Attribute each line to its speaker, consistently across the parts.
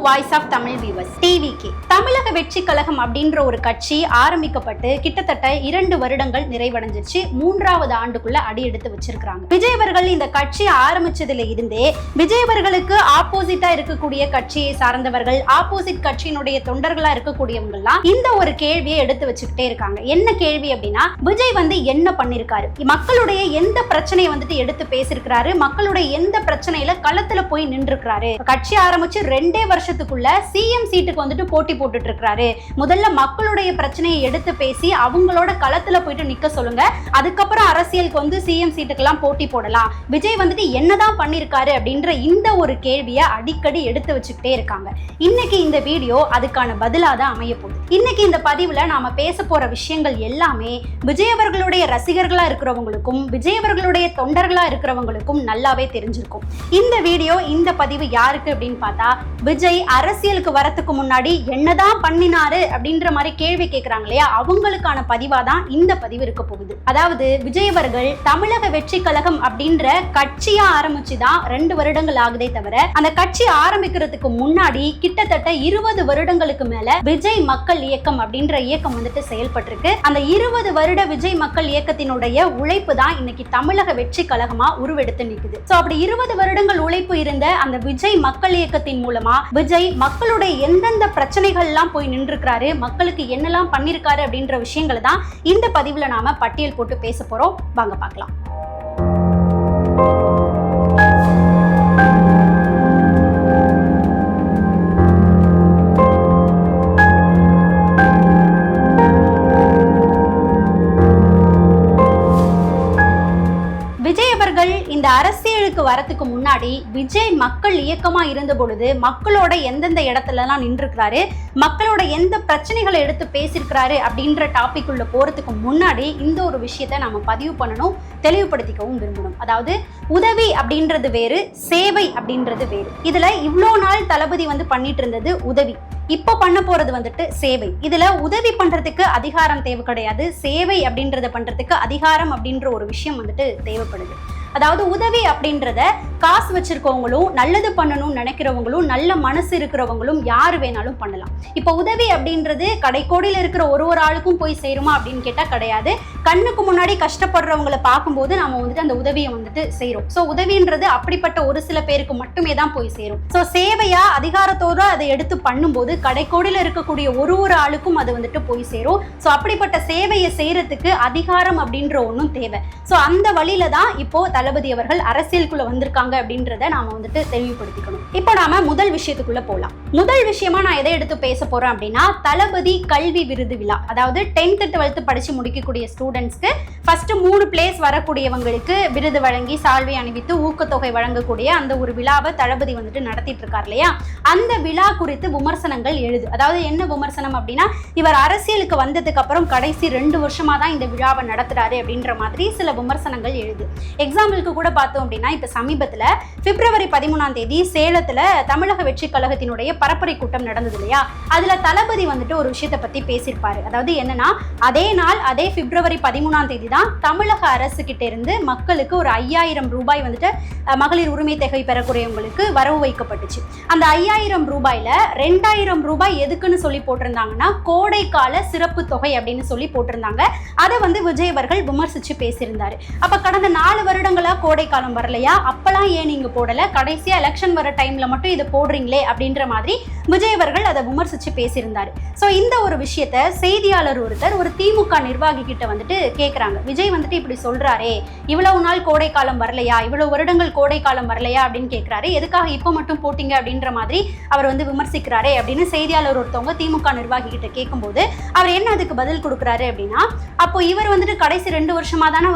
Speaker 1: Voice of Tamil viewers TVK. Tamilaga Vettri கழகம் அப்படின்ற ஒரு கட்சி ஆரம்பிக்கப்பட்டு கிட்டத்தட்ட 2 வருடங்கள் நிறைவடைஞ்சிருச்சு. 3வது ஆண்டுக்குள்ள அடி எடுத்து வச்சிருக்காங்க. விஜய் அவர்கள் இந்த கட்சி ஆரம்பிச்சதுல இருந்தே விஜய் அவர்களுக்கு ஆப்போசிட்டா இருக்கக்கூடிய கட்சியை சார்ந்தவர்கள், ஆப்போசிட் கட்சியினுடைய தொண்டர்களா இருக்கக்கூடியவங்க எல்லாம் இந்த ஒரு கேள்வியை எடுத்து வச்சுக்கிட்டே இருக்காங்க. என்ன கேள்வி அப்படின்னா, விஜய் என்ன பண்ணிருக்காரு, மக்களுடைய எந்த பிரச்சனையை எடுத்து பேசிருக்கிறாரு, மக்களுடைய எந்த பிரச்சனையில களத்துல போய் நின்றுக்கிறாரு. கட்சி ஆரம்பிச்சு 2 வருஷத்துக்குள்ள சிஎம் சீட்டுக்கு போட்டி போட்டுட்டு இருக்காரு. முதல்ல மக்களுடைய பிரச்சனையை எடுத்து பேசி அவங்களோட களத்துல போயிட்டு நிக்க சொல்லுங்க, அதுக்கப்புறம் அரசியலுக்கு சிஎம் சீட்டுக்கெல்லாம் போட்டி போடலாம். விஜய் என்னதான் பண்ணிருக்காரு அப்படின்ற இந்த ஒரு கேள்வியை அடிக்கடி எடுத்து வச்சுக்கிட்டே இருக்காங்க. இன்னைக்கு இந்த வீடியோ அதுக்கான பதிலா தான் அமைய போகுது. இன்னைக்கு இந்த பதிவுல நாம பேச போற விஷயங்கள் எல்லாமே விஜய் அவர்களுடைய ரசிகர்களா இருக்கிறவங்களுக்கும் விஜய் அவர்களுடைய தொண்டர்களா இருக்கிறவங்களுக்கும் நல்லாவே தெரிஞ்சிருக்கும். இந்த வீடியோ, இந்த பதிவு யாருக்கு அப்படின்னு பார்த்தா, விஜய் அரசியலுக்கு வரத்துக்கு முன்னாடி என்னதான் பண்ணினாரு அப்படின்ற மாதிரி கேள்வி கேட்கிறாங்க இல்லையா, அவங்களுக்கான பதிவா தான் இந்த பதிவு இருக்க போகுது. அதாவது விஜய் அவர்கள் தமிழக வெற்றி கழகம் அப்படின்ற கட்சியா ஆரம்பிச்சுதான் 2 வருடங்கள் ஆகுதே தவிர, அந்த கட்சி ஆரம்பிக்கிறதுக்கு முன்னாடி கிட்டத்தட்ட 20 வருடங்களுக்கு மேல விஜய் மக்கள் இயக்கம் அப்படின்ற இயக்கம் செயல்பட்டிருக்கு. அந்த 20 வருட விஜய் மக்கள் இயக்கத்தினுடைய உழைப்பு தான் இன்னைக்கு தமிழக வெற்றி கழகமா உருவெடுத்து நிக்குது. சோ அப்படி 20 வருடங்கள் உழைப்பு இருந்த அந்த விஜய் மக்கள் இயக்கத்தின் மூலமா விஜய் மக்களுடைய எந்தெந்த பிரச்சனைகள் எல்லாம் போய் நின்றுக்கிறாரு, மக்களுக்கு என்னெல்லாம் பண்ணிருக்காரு அப்படின்ற விஷயங்களை தான் இந்த பதிவுல நாம பட்டியல் போட்டு பேச போறோம். வாங்க பார்க்கலாம். விஜய் அவர்கள் இந்த அரசியலுக்கு வரத்துக்கு முன்னாடி விஜய் மக்கள் இயக்கமா இருந்த பொழுது மக்களோட எந்தெந்த இடத்துல எல்லாம் நின்றுக்கிறாரு, மக்களோட எந்த பிரச்சனைகளை எடுத்து பேசியிருக்கிறாரு அப்படின்ற டாபிக் உள்ள போறதுக்கு முன்னாடி இந்த ஒரு விஷயத்தை நாம பதிவு பண்ணணும், தெளிவுபடுத்திக்கவும் விரும்பணும். அதாவது உதவி அப்படின்றது வேறு, சேவை அப்படின்றது வேறு. இதுல இவ்வளோ நாள் தளபதி பண்ணிட்டு இருந்தது உதவி, இப்போ பண்ண போறது சேவை. இதுல உதவி பண்றதுக்கு அதிகாரம் தேவை கிடையாது, சேவை அப்படின்றத பண்றதுக்கு அதிகாரம் அப்படின்ற ஒரு விஷயம் தேவைப்படுது. அதாவது உதவி அப்படின்றத காசு வச்சிருக்கவங்களும் நல்லது பண்ணணும்னு நினைக்கிறவங்களும் நல்ல மனசு இருக்கிறவங்களும் யாரு வேணாலும் பண்ணலாம். இப்போ உதவி அப்படின்றது கடைக்கோடியில் இருக்கிற ஒரு ஆளுக்கும் போய் சேருமா அப்படின்னு கேட்டா கிடையாது. கண்ணுக்கு முன்னாடி கஷ்டப்படுறவங்களை பார்க்கும்போது நாம அந்த உதவியை செய்யறோம். ஸோ உதவின்றது அப்படிப்பட்ட ஒரு சில பேருக்கு மட்டுமே தான் போய் சேரும். ஸோ சேவையா அதிகாரத்தோட அதை எடுத்து பண்ணும்போது கடைக்கோடியில் இருக்கக்கூடிய ஒரு ஆளுக்கும் அது போய் சேரும். ஸோ அப்படிப்பட்ட சேவையை செய்யறதுக்கு அதிகாரம் அப்படின்ற ஒன்றும் தேவை. ஸோ அந்த வழியில தான் இப்போ தளபதி அவர்கள் அரசியலுக்குள்ள வந்திருக்காங்க அப்படின்றத நாம தெளிவுபடுத்திக்கணும். இப்போ நாம முதல் விஷயத்துக்குள்ள போலாம். முதல் விஷயமா நான் எதை எடுத்து பேச போறேன் அப்படின்னா, தளபதி கல்வி விருது விழா. அதாவது 10th 12th படிச்சு முடிக்கக்கூடிய ஸ்டூடெண்ட்ஸ்க்கு ஃபர்ஸ்ட் 3 பிளேஸ் வரக்கூடியவங்களுக்கு விருது வழங்கி சால்வை அணிவித்து ஊக்கத்தொகை வழங்கக்கூடிய அந்த ஒரு விழாவை தளபதி நடத்திட்டு இருக்கார் இல்லையா, அந்த விழா குறித்து விமர்சனங்கள் எழுது. அதாவது என்ன விமர்சனம் அப்படின்னா, இவர் அரசியலுக்கு வந்ததுக்கு அப்புறம் கடைசி 2 வருஷமா தான் இந்த விழாவை நடத்துறாரு அப்படின்ற மாதிரி சில விமர்சனங்கள் எழுது. எக்ஸாம்பிளுக்கு கூட பார்த்தோம் அப்படின்னா, இப்ப சமீபத்துல பிப்ரவரி 13ஆம் தேதி சேலத்துல தமிழக வெற்றி கழகத்தினுடைய பரப்புரை கூட்டம் நடந்தது இல்லையா, அதுல தளபதி ஒரு விஷயத்தை பத்தி பேசியிருப்பாரு. அதாவது என்னன்னா, அதே நாள் அதே பிப்ரவரி 13ஆம் தேதி தான் தமிழக அரசு கிட்ட இருந்து மக்களுக்கு ஒரு 5000 ரூபாய் மகளிர் உரிமை தொகை பெறக்கூடியவங்களுக்கு வரவு வைக்கப்பட்டுச்சு. அந்த 5000 ரூபாயில 2000 ரூபாய் எதுக்குன்னு சொல்லி போட்டிருந்தாங்கன்னா, கோடைக்கால சிறப்பு தொகை அப்படின்னு சொல்லி போட்டிருந்தாங்க. அதை விஜய் அவர்கள் விமர்சிச்சு பேசியிருந்தாரு. அப்ப கடந்த 4 வருடங்களா கோடை காலம் வரலையா, அப்பெல்லாம் ஏன் நீங்க போடல, கடைசியா எலெக்ஷன் வர டைம்ல மட்டும் இதை போடுறீங்களே அப்படின்ற மாதிரி விஜய் அவர்கள் அதை விமர்சிச்சு பேசியிருந்தாரு. சோ இந்த ஒரு விஷயத்த செய்தியாளர் ஒருத்தர் ஒரு திமுக நிர்வாகி கிட்ட கேட்கிறாங்க, விஜய் இப்படி சொல்றாரே, இவ்வளவு நாள் கோடை காலம் வரலையா, இவ்வளவு வருடங்கள் கோடை காலம் வரலையா அப்படின்னு கேட்கிறாரு. எதுக்காக இப்ப மட்டும் போட்டீங்க அப்படின்ற மாதிரி அவர் விமர்சிக்கிறாரே அப்படின்னு செய்தியாளர் ஒருத்தவங்க திமுக நிர்வாகி கிட்ட கேட்கும்போது அவர் என்ன அதுக்கு பதில் கொடுக்குறாரு அப்படின்னா, அப்போ இவர் கடைசி 2 வருஷமா தானே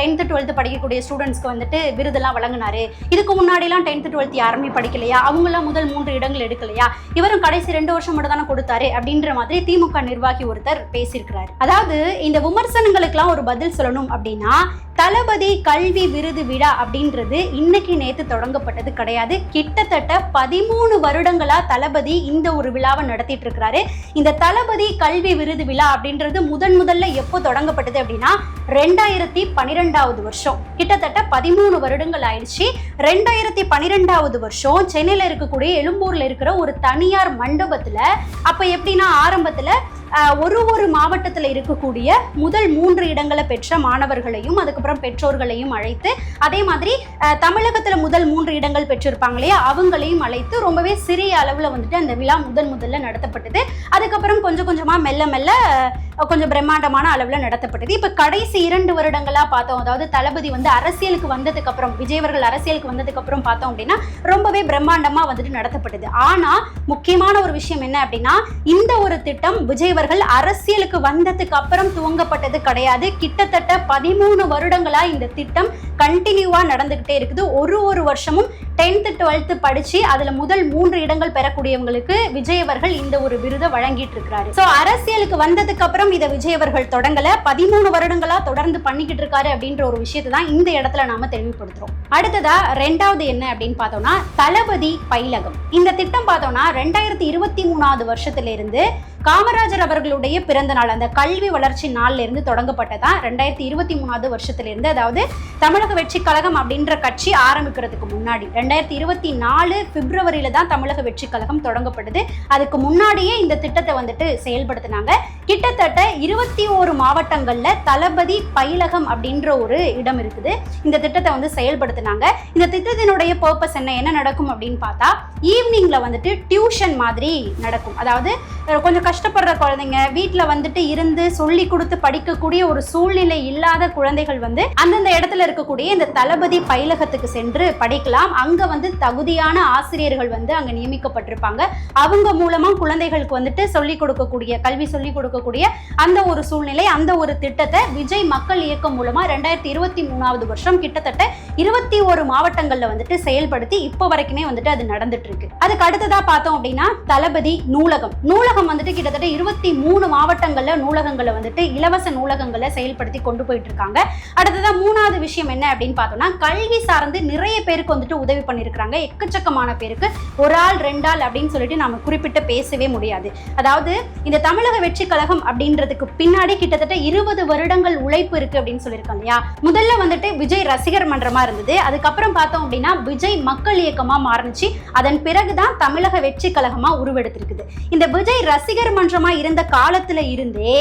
Speaker 1: 10th 12th படிக்கக்கூடிய ஸ்டூடெண்ட்ஸ்க்கு விருதெல்லாம் வழங்கினாரு. இதுக்கு முன்னாடி எல்லாம் 10th 12th யாருமே படிக்கலையா, அவங்க எல்லாம் முதல் 3 இடங்கள் எடுக்கலையா, இவரும் கடைசி 2 வருஷம் மட்டும் தானே கொடுத்தாரு அப்படின்ற மாதிரி திமுக நிர்வாகி ஒருத்தர் பேசியிருக்கிறாரு. அதாவது இந்த விமர்சனங்களுக்கு எல்லாம் ஒரு பதில் சொல்லணும் அப்படின்னா, தளபதி கல்வி விருது விழா அப்படின்றது இன்னைக்கு நேத்து தொடங்கப்பட்டது கிடையாது. கிட்டத்தட்ட 13 வருடங்களா தளபதி இந்த ஒரு விழாவை நடத்திட்டு இருக்கிறாரு. இந்த தளபதி கல்வி விருது விழா அப்படின்றது முதல்ல எப்போ தொடங்கப்பட்டது அப்படின்னா 2012வது வருஷம். கிட்டத்தட்ட 13 வருடங்கள் ஆயிடுச்சு. 2012வது வருஷம் சென்னையில இருக்கக்கூடிய எழும்பூர்ல இருக்கிற ஒரு தனியார் மண்டபத்துல, அப்ப எப்படின்னா ஆரம்பத்துல ஒரு மாவட்டத்தில் இருக்கக்கூடிய முதல் 3 இடங்களை பெற்ற மாணவர்களையும் அதுக்கப்புறம் பெற்றோர்களையும் அழைத்து, அதே மாதிரி தமிழகத்துல முதல் 3 இடங்கள் பெற்றிருப்பாங்க இல்லையா, அவங்களையும் அழைத்து ரொம்பவே சிறிய அளவுல வந்துட்டு அந்த விழா முதல்ல நடத்தப்பட்டது. அதுக்கப்புறம் கொஞ்சம் கொஞ்சமா மெல்ல கொஞ்சம் பிரம்மாண்டமான அளவுல நடத்தப்பட்டது. இப்ப கடைசி 2 வருடங்களா பார்த்தோம், அதாவது தளபதி வந்து அரசியலுக்கு வந்ததுக்கு அப்புறம், விஜய் அவர்கள் அரசியலுக்கு வந்ததுக்கு அப்புறம் பார்த்தோம் அப்படின்னா ரொம்பவே பிரம்மாண்டமா வந்துட்டு நடத்தப்பட்டது. ஆனா முக்கியமான ஒரு விஷயம் என்ன அப்படின்னா, இந்த ஒரு திட்டம் விஜய் அரசியலுக்கு வந்ததுக்கு அப்புறம் துவங்கப்பட்டது கிடையாது. கிட்டத்தட்ட 13 வருடங்களா இந்த திட்டம் கண்டினியூவா நடந்துகிட்டே இருக்குது. ஒரு வருஷமும் 10th 12th படிச்சு அதுல முதல் 3 இடங்கள் பெறக்கூடியவங்களுக்கு விஜய் அவர்கள் இந்த ஒரு விருதை வழங்கிட்டு இருக்கிறாரு. சோ அரசியலுக்கு வந்ததுக்கு அப்புறம் இதை விஜய் அவர்கள் தொடங்கல, 13 வருடங்களா தொடர்ந்து பண்ணிக்கிட்டு இருக்காரு அப்படின்ற ஒரு விஷயத்தை தான் இந்த இடத்துல நாம தெளிவுபடுத்துறோம். அடுத்ததா 2வது என்ன அப்படின்னு பார்த்தோம்னா தளபதி பயிலகம். இந்த திட்டம் பார்த்தோம்னா 2023வது வருஷத்துல இருந்து காமராஜர் அவர்களுடைய பிறந்த நாள், அந்த கல்வி வளர்ச்சி நாள்ல இருந்து தொடங்கப்பட்டதான் 2023வது வருஷத்துல இருந்து. அதாவது தமிழக வெற்றி கழகம் அப்படின்ற கட்சி ஆரம்பிக்கிறதுக்கு முன்னாடி 2024 பிப்ரவரியில தான் தமிழக வெற்றி கழகம் தொடங்கப்பட்டது. அதுக்கு முன்னாடியே இந்த திட்டத்தை வந்துட்டு செயல்படுத்தினாங்க. கிட்டத்தட்ட 21 மாவட்டங்கள்ல தளபதி பயிலகம் அப்படின்ற ஒரு இடம் இருக்குது. இந்த திட்டத்தை வந்து செயல்படுத்தினாங்க. இந்த திட்டத்தினுடைய பர்பஸ் என்ன நடக்கும் அப்படின்னு பார்த்தா, ஈவினிங்ல வந்துட்டு டியூஷன் மாதிரி நடக்கும். அதாவது கொஞ்சம் கஷ்டப்படுற குழந்தைங்க, வீட்டுல வந்துட்டு இருந்து சொல்லி கொடுத்து படிக்கக்கூடிய ஒரு சூழ்நிலை இல்லாத குழந்தைகள் வந்து அந்தந்த இடத்துல இருக்கக்கூடிய இந்த தளபதி பயிலகத்துக்கு சென்று படிக்கலாம். அங்க வந்து தகுதியான ஆசிரியர்கள் வந்து அங்க நியமிக்கப்பட்டிருப்பாங்க. அவங்க மூலமா குழந்தைகளுக்கு வந்துட்டு சொல்லிக் கொடுக்கக்கூடிய, கல்வி சொல்லிக் கொடுக்கக்கூடிய அந்த ஒரு சூழ்நிலை, அந்த ஒரு திட்டத்தை விஜய் மக்கள் இயக்கம் மூலமா 2023வது வருஷம் கிட்டத்தட்ட 21 மாவட்டங்கள்ல வந்துட்டு செயல்படுத்தி இப்போ வரைக்குமே வந்துட்டு அது நடந்துட்டு இருக்கு. அதுக்கு அடுத்ததா பார்த்தோம் அப்படின்னா தளபதி நூலகம் வந்துட்டு கிட்டத்தட்ட 23 மாவட்டங்கள்ல நூலகங்களை வந்துட்டு இலவச நூலகங்களை செயல்படுத்தி கொண்டு போயிட்டு இருக்காங்க. அடுத்ததா 3வது விஷயம் என்ன அப்படின்னு பார்த்தோம்னா, கல்வி சார்ந்து நிறைய பேருக்கு வந்துட்டு உதவி பண்ணிருக்காங்க. எக்கச்சக்கமான பேருக்கு, ஒரு ஆள் 2 ஆள் அப்படின்னு சொல்லிட்டு நாம குறிப்பிட்டு பேசவே முடியாது. அதாவது இந்த தமிழக வெற்றி கழகம் அப்படின்றதுக்கு பின்னாடி கிட்டத்தட்ட 20 வருடங்கள் உழைப்பு இருக்கு அப்படின்னு சொல்லியிருக்கோம் இல்லையா. முதல்ல வந்துட்டு விஜய் ரசிகர் மன்றமா இருந்தது. அதுக்கப்புறம் பார்த்தோம் அப்படின்னா விஜய் மக்கள் இயக்கமா மாறுச்சு. அதன் பிறகுதான் தமிழக வெற்றி கழகமா உருவெடுத்திருக்குது. இந்த விஜய் ரசிகர் மன்றமா இருந்த காலத்துல இருந்தே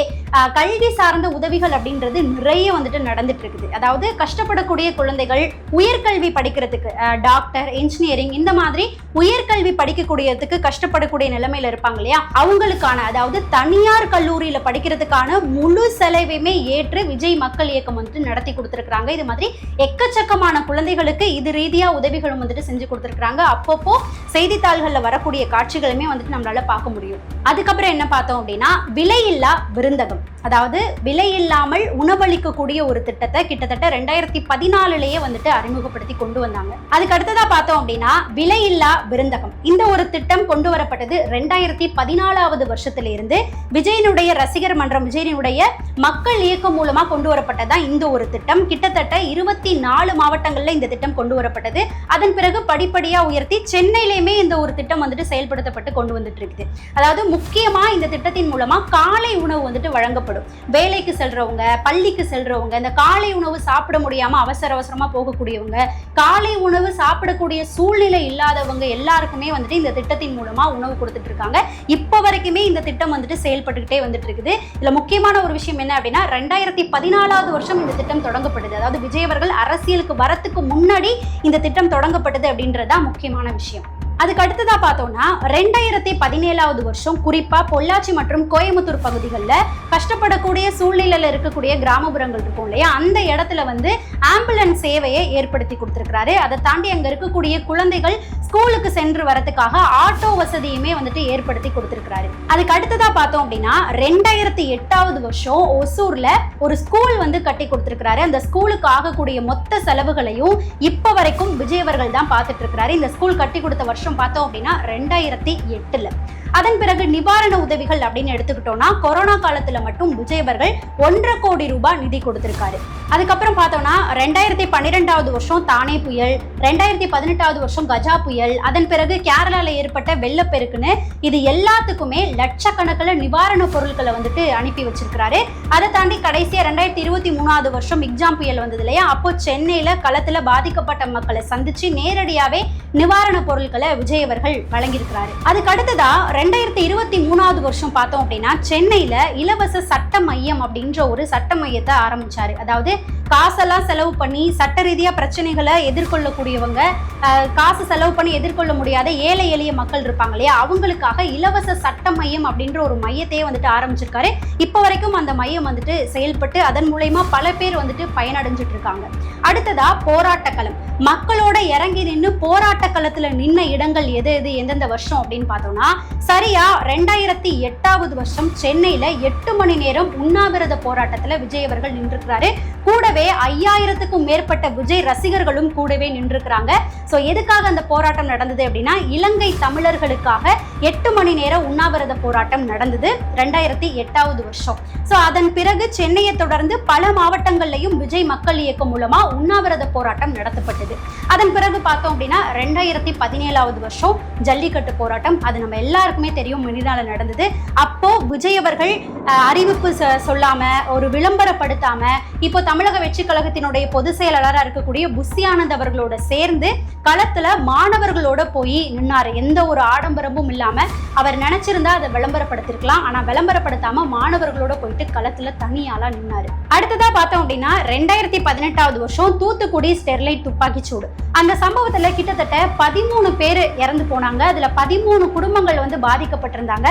Speaker 1: கல்வி சார்ந்த உதவிகள் அப்படின்றது நிறைய வந்துட்டு நடந்துட்டு இருக்குது. அதாவது கஷ்டப்படக்கூடிய குழந்தைகள் உயர்கல்வி படிக்கிறதுக்கு, டாக்டர், இன்ஜினியரிங் இந்த மாதிரி உயர்கல்வி படிக்கக்கூடியதுக்கு கஷ்டப்படக்கூடிய நிலைமையில இருப்பாங்க இல்லையா, அவங்களுக்கான, அதாவது தனியார் கல்லூரியில படிக்கிறதுக்கான முழு செலவையுமே ஏற்று விஜய் மக்கள் இயக்கம் வந்துட்டு நடத்தி கொடுத்திருக்காங்க. இது மாதிரி எக்கச்சக்கமான குழந்தைகளுக்கு இது ரீதியா உதவிகளும் வந்துட்டு செஞ்சு கொடுத்திருக்காங்க. அப்பப்போ செய்தித்தாள்கள்ல வரக்கூடிய காட்சிகளுமே வந்துட்டு நம்மளால பார்க்க முடியும். அதுக்கப்புறம் என்ன பார்த்தோம் அப்படின்னா விலையில்லா விருந்தகம், அதாவது விலையில்லாமல் உணவளிக்கக்கூடிய ஒரு திட்டத்தை கிட்டத்தட்ட 2014லேயே வந்துட்டு அறிமுகப்படுத்தி கொண்டு வந்தாங்க. அதுக்கு அடுத்ததா பார்த்தோம் அப்படின்னா விலையில்லா விருந்தகம். இந்த ஒரு திட்டம் கொண்டு வரப்பட்டது 2014வது வருஷத்துல இருந்து. விஜயனுடைய ரசிகர் மன்றம், விஜயனுடைய மக்கள் இயக்கம் மூலமா கொண்டு வரப்பட்டதான் இந்த ஒரு திட்டம். கிட்டத்தட்ட 24 மாவட்டங்கள்ல இந்த திட்டம் கொண்டு வரப்பட்டது. அதன் பிறகு படிப்படியா உயர்த்தி சென்னையிலுமே இந்த ஒரு திட்டம் வந்துட்டு செயல்படுத்தப்பட்டு கொண்டு வந்துட்டு இருக்குது. அதாவது முக்கியமா இந்த திட்டத்தின் மூலமா காலை உணவு வந்துட்டு வழங்கப்படும். வேலைக்கு செல்றவங்க, பள்ளிக்கு செல்றவங்க, இந்த காலை உணவு சாப்பிட முடியாம அவசரமா போகக்கூடியவங்க, காலை உணவு சாப்பிடக்கூடிய சூழ்நிலை இல்லாதவங்க எல்லாருக்குமே வந்துட்டு இந்த திட்டத்தின் மூலமா உணவு கொடுத்துட்டு இருக்காங்க. இப்ப வரைக்குமே இந்த திட்டம் வந்துட்டு செயல்பட்டுக்கிட்டே வந்துட்டு இருக்குது. இதுல முக்கியமான ஒரு விஷயம் என்ன அப்படின்னா 2014வது வருஷம் இந்த திட்டம் தொடங்கப்பட்டது. அதாவது விஜய் அவர்கள் அரசியலுக்கு வரத்துக்கு முன்னாடி இந்த திட்டம் தொடங்கப்பட்டது அப்படின்றதுதான் முக்கியமான விஷயம். அதுக்கு அடுத்ததா பார்த்தோம்னா 2017வது வருஷம் குறிப்பா பொள்ளாச்சி மற்றும் கோயம்புத்தூர் பகுதிகளில் கஷ்டப்படக்கூடிய சூழ்நிலையில இருக்கக்கூடிய கிராமப்புறங்கள் இருக்கும் இல்லையா, அந்த இடத்துல வந்து ஆம்புலன்ஸ் சேவையை ஏற்படுத்தி கொடுத்திருக்கிறாரு. அதை தாண்டி அங்க இருக்கக்கூடிய குழந்தைகள் ஸ்கூலுக்கு சென்று வரதுக்காக ஆட்டோ வசதியுமே வந்துட்டு ஏற்படுத்தி கொடுத்திருக்கிறாரு. அதுக்கு அடுத்ததா பார்த்தோம் அப்படின்னா 2008வது வருஷம் ஒசூர்ல ஒரு ஸ்கூல் வந்து கட்டி கொடுத்திருக்கிறாரு. அந்த ஸ்கூலுக்கு ஆகக்கூடிய மொத்த செலவுகளையும் இப்ப வரைக்கும் விஜய் அவர்கள் தான் பார்த்துட்டு இருக்கிறாரு. இந்த ஸ்கூல் கட்டி கொடுத்த வருஷம் பார்த்தோம் அப்படின்னா 2008. அதன் பிறகு நிவாரண உதவிகள் அப்படின்னு எடுத்துக்கிட்டோம்னா கொரோனா காலத்துல மட்டும் விஜய் அவர்கள் 1.5 கோடி ரூபாய் நிதி கொடுத்திருக்காரு. அதுக்கப்புறம் பார்த்தோம்னா 2012வது வருஷம் தானே புயல், 2018வது வருஷம் கஜா புயல், அதன் பிறகு கேரளால ஏற்பட்ட வெள்ளப்பெருக்குன்னு இது எல்லாத்துக்குமே லட்சக்கணக்கில் நிவாரண பொருட்களை வந்துட்டு அனுப்பி வச்சிருக்கிறாரு. அதை தாண்டி கடைசியா 2023வது வருஷம் மிக்ஜாம் புயல் வந்தது இல்லையா, அப்போ சென்னையில களத்துல பாதிக்கப்பட்ட மக்களை சந்திச்சு நேரடியாவே நிவாரண பொருட்களை விஜய் அவர்கள் வழங்கியிருக்கிறாரு. அதுக்கு அடுத்ததா 2023வது வருஷம் பார்த்தோம் அப்படின்னா சென்னையில இலவச சட்ட மையம் அப்படின்ற ஒரு சட்ட மையத்தை ஆரம்பிச்சாரு. அதாவது காசெல்லாம் செலவு பண்ணி சட்ட ரீதியா பிரச்சனைகளை எதிர்கொள்ளக்கூடியவங்க, காசு செலவு பண்ணி எதிர்கொள்ள முடியாத ஏழை எளிய மக்கள் இருப்பாங்க இல்லையா, அவங்களுக்காக இலவச சட்ட மையம் அப்படின்ற ஒரு மையத்தையே வந்துட்டு ஆரம்பிச்சிருக்காரு. இப்போ வரைக்கும் அந்த மையம் வந்துட்டு செயல்பட்டு அதன் மூலமா பல பேர் வந்துட்டு பயனடைஞ்சிட்டு இருக்காங்க. அடுத்ததா போராட்டக்களம், மக்களோட இறங்கி நின்று போராட்ட களத்துல நின்ன இடங்கள் எது எது எந்தெந்த வருஷம் அப்படின்னு பார்த்தோம்னா சரியா 2008வது வருஷம் சென்னையில 8 மணி நேரம் உண்ணாவிரத போராட்டத்துல விஜய் அவர்கள் நின்றுக்கிறாரு. கூடவே 5000க்கும் மேற்பட்ட விஜய் ரசிகர்களும் கூடவே நின்றுக்கிறாங்க. சோ எதுக்காக அந்த போராட்டம் நடந்தது அப்படின்னா இலங்கை தமிழர்களுக்காக 8 மணி நேரம் உண்ணாவிரத போராட்டம் நடந்தது 2008வது வருஷம். சோ அதன் பிறகு சென்னையை தொடர்ந்து பல மாவட்டங்கள்லயும் விஜய் மக்கள் இயக்கம் மூலமா உண்ணாவிரத போராட்டம் நடத்தப்பட்டது. அதன் பிறகு பார்த்தோம் அப்படின்னா 2017வது வருஷம் ஜல்லிக்கட்டு போராட்டம், அது நம்ம எல்லாருக்குமே தெரியும், மெரினால நடந்தது. அப்போ விஜய் அவர்கள் அறிவிப்பு சொல்லாம ஒரு விளம்பரப்படுத்தாம இப்போ தமிழக வெற்றி கழகத்தினுடைய பொதுச் செயலாளராக இருக்கக்கூடிய புஷி ஆனந்த் அவர்களோட சேர்ந்து களத்துல மாணவர்களோட போய் நின்னாரு. எந்த ஒரு ஆடம்பரமும் இல்லாம அவர் நினைச்சிருந்தா அதை விளம்பரப்படுத்திருக்கலாம், ஆனா விளம்பரப்படுத்தாம மாணவர்களோட போயிட்டு களத்துல தனியாளா நின்னாரு. அடுத்ததா பார்த்தோம் அப்படின்னா 2018வது வருஷம் தூத்துக்குடி ஸ்டெர்லைட் துப்பாக்கி சூடு, அந்த சம்பவத்துல கிட்டத்தட்ட 13 பேர் இறந்து போனாங்க. அதுல 13 குடும்பங்கள் வந்து பாதிக்கப்பட்டிருந்தாங்க.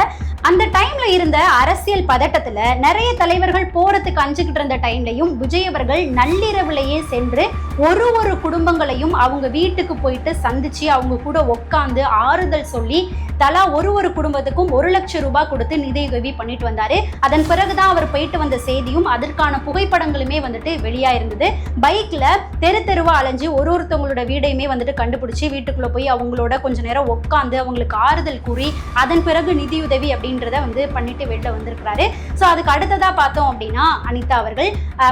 Speaker 1: அந்த டைம்ல இருந்த அரசியல் பதட்டத்துல நிறைய தலைவர்கள் போறதுக்கு அஞ்சுக்கிட்டு இருந்த டைம்லையும் விஜய் அவர்கள் நள்ளிரவுலையே சென்று ஒரு குடும்பங்களையும் அவங்க வீட்டுக்கு போயிட்டு சந்திச்சு அவங்க கூட உட்காந்து ஆறுதல் சொல்லி தலா ஒரு குடும்பத்துக்கும் 1 லட்சம் ரூபாய் கொடுத்து நிதியுதவி பண்ணிட்டு வந்தாரு. அதன் பிறகுதான் அவர் போயிட்டு வந்த செய்தியும் அதற்கான புகைப்படங்களுமே வந்துட்டு வெளியாயிருந்தது. பைக்ல தெருவா அலைஞ்சு ஒருத்தவங்களோட வீடையுமே வந்துட்டு கண்டுபிடிச்சு வீட்டுக்குள்ள போய் அவங்களோட கொஞ்ச நேரம் உட்காந்து அவங்களுக்கு ஆறுதல் கூறி அதன் பிறகு நிதியுதவி அப்படின்றத வந்து பண்ணிட்டு வெளில வந்திருக்கிறாரு. ஸோ அதுக்கு அடுத்ததா பார்த்தோம் அப்படின்னா அனிதா அவர்கள்,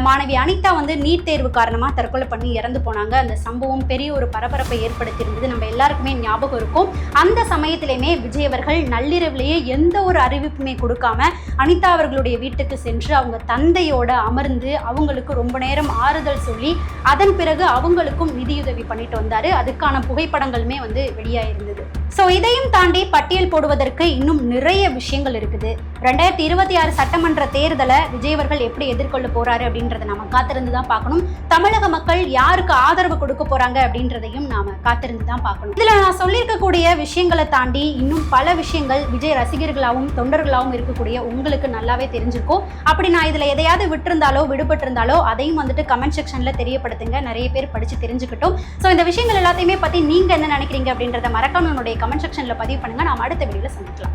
Speaker 1: மாணவி அனிதா வந்து நீட் தேர்வு காரணமா தற்கொலை பண்ணி இறந்து போனாங்க. அந்த சம்பவம் பெரிய ஒரு பரபரப்பை ஏற்படுத்தி இருந்தது, நம்ம எல்லாருக்குமே ஞாபகம் இருக்கும். அந்த சமயத்திலேயுமே விஜய் அவர்கள் நள்ளிரவிலேயே எந்த ஒரு அறிவிப்புமே கொடுக்காம அனிதா அவர்களுடைய வீட்டுக்கு சென்று அவங்க தந்தையோட அமர்ந்து அவங்களுக்கு ரொம்ப நேரம் ஆறுதல் சொல்லி அதன் பிறகு அவங்களுக்கும் நிதியுதவி பண்ணிட்டு வந்தாரு. அதுக்கான புகைப்படங்களுமே வந்து வெளியாயிருந்தது. ஸோ இதையும் தாண்டி பட்டியல் போடுவதற்கு இன்னும் நிறைய விஷயங்கள் இருக்குது. 2026 சட்டமன்ற தேர்தலை விஜய் அவர்கள் எப்படி எதிர்கொள்ள போறாரு அப்படின்றத நாம காத்திருந்து தான் பார்க்கணும். தமிழக மக்கள் யாருக்கு ஆதரவு கொடுக்க போறாங்க அப்படின்றதையும் நாம காத்திருந்து தான் பார்க்கணும். இதுல நான் சொல்லியிருக்கக்கூடிய விஷயங்களை தாண்டி இன்னும் பல விஷயங்கள் விஜய் ரசிகர்களாகவும் தொண்டர்களாகவும் இருக்கக்கூடிய உங்களுக்கு நல்லாவே தெரிஞ்சிருக்கும். அப்படி நான் இதுல எதையாவது விட்டுருந்தாலோ விடுபட்டிருந்தாலோ அதையும் வந்துட்டு கமெண்ட் செக்ஷன்ல தெரியப்படுத்துங்க, நிறைய பேர் படிச்சு தெரிஞ்சுக்கிட்டோம். ஸோ இந்த விஷயங்கள் எல்லாத்தையுமே பத்தி நீங்க என்ன நினைக்கிறீங்க அப்படின்றத மறக்காம என்னுடைய கமெண்ட் செக்ஷன்ல பதிவு பண்ணுங்க. நாம அடுத்த வீடியோல சந்திக்கலாம்.